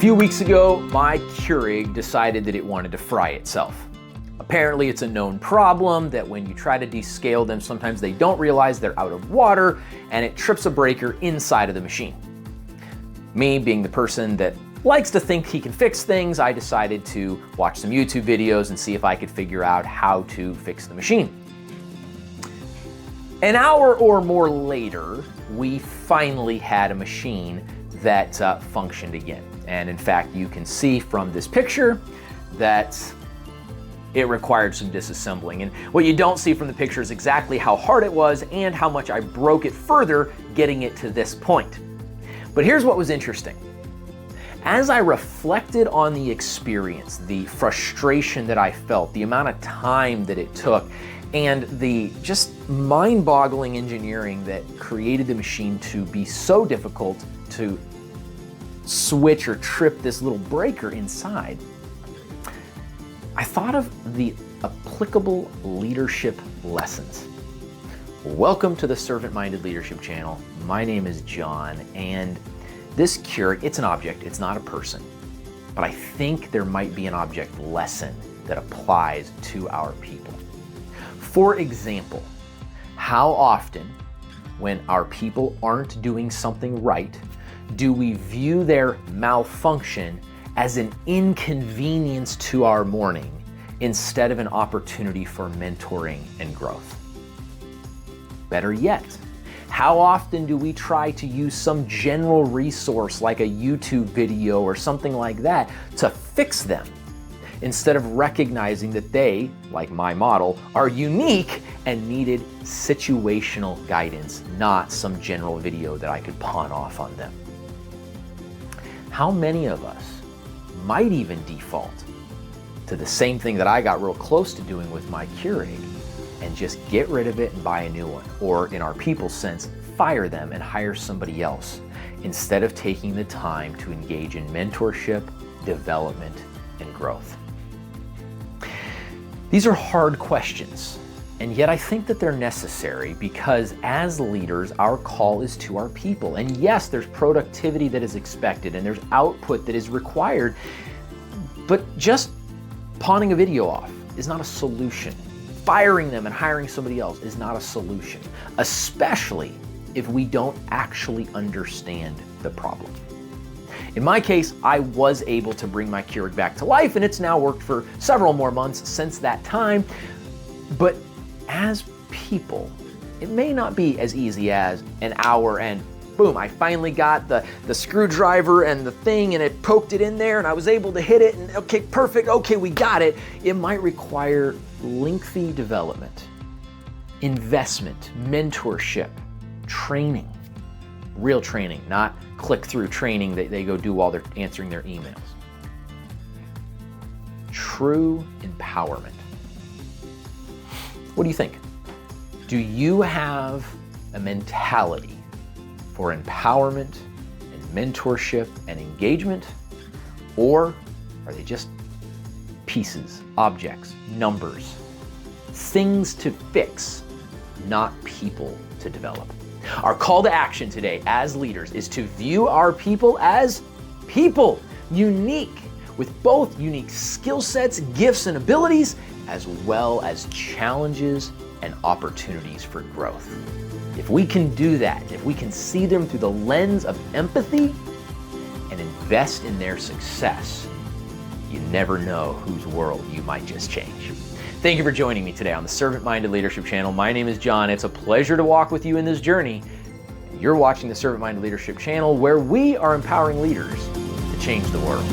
few weeks ago, my Keurig decided that it wanted to fry itself. Apparently, it's a known problem that when you try to descale them, sometimes they don't realize they're out of water and it trips a breaker inside of the machine. Me, being the person that likes to think he can fix things, I decided to watch some YouTube videos and see if I could figure out how to fix the machine. An hour or more later, we finally had a machine that functioned again. And in fact, you can see from this picture that it required some disassembling. And what you don't see from the picture is exactly how hard it was and how much I broke it further getting it to this point. But here's what was interesting. As I reflected on the experience, the frustration that I felt, the amount of time that it took, and the just mind-boggling engineering that created the machine to be so difficult to switch or trip this little breaker inside, I thought of the applicable leadership lessons. Welcome to the Servant-Minded Leadership channel. My name is John, and this Keurig, it's an object, it's not a person, but I think there might be an object lesson that applies to our people. For example, how often, when our people aren't doing something right, do we view their malfunction as an inconvenience to our morning instead of an opportunity for mentoring and growth? Better yet, how often do we try to use some general resource like a YouTube video or something like that to fix them instead of recognizing that they, like my model, are unique and needed situational guidance, not some general video that I could pawn off on them? How many of us might even default to the same thing that I got real close to doing with my Keurig and just get rid of it and buy a new one, or in our people's sense, fire them and hire somebody else instead of taking the time to engage in mentorship, development, and growth? These are hard questions, and yet I think that they're necessary because as leaders, our call is to our people. And yes, there's productivity that is expected and there's output that is required, but just pawning a video off is not a solution. Firing them and hiring somebody else is not a solution, especially if we don't actually understand the problem. In my case, I was able to bring my Keurig back to life, and it's now worked for several more months since that time. But as people, it may not be as easy as an hour and boom, I finally got the screwdriver and the thing and it poked it in there and I was able to hit it and okay, perfect, okay, we got it. It might require lengthy development, investment, mentorship, training, real training, not click-through training that they go do while they're answering their emails. True empowerment. What do you think? Do you have a mentality for empowerment and mentorship and engagement? Or are they just pieces, objects, numbers, things to fix, not people to develop? Our call to action today as leaders is to view our people as people, unique, with both unique skill sets, gifts, and abilities, as well as challenges and opportunities for growth. If we can do that, if we can see them through the lens of empathy and invest in their success, you never know whose world you might just change. Thank you for joining me today on the Servant-Minded Leadership channel. My name is John. It's a pleasure to walk with you in this journey. You're watching the Servant-Minded Leadership channel, where we are empowering leaders to change the world.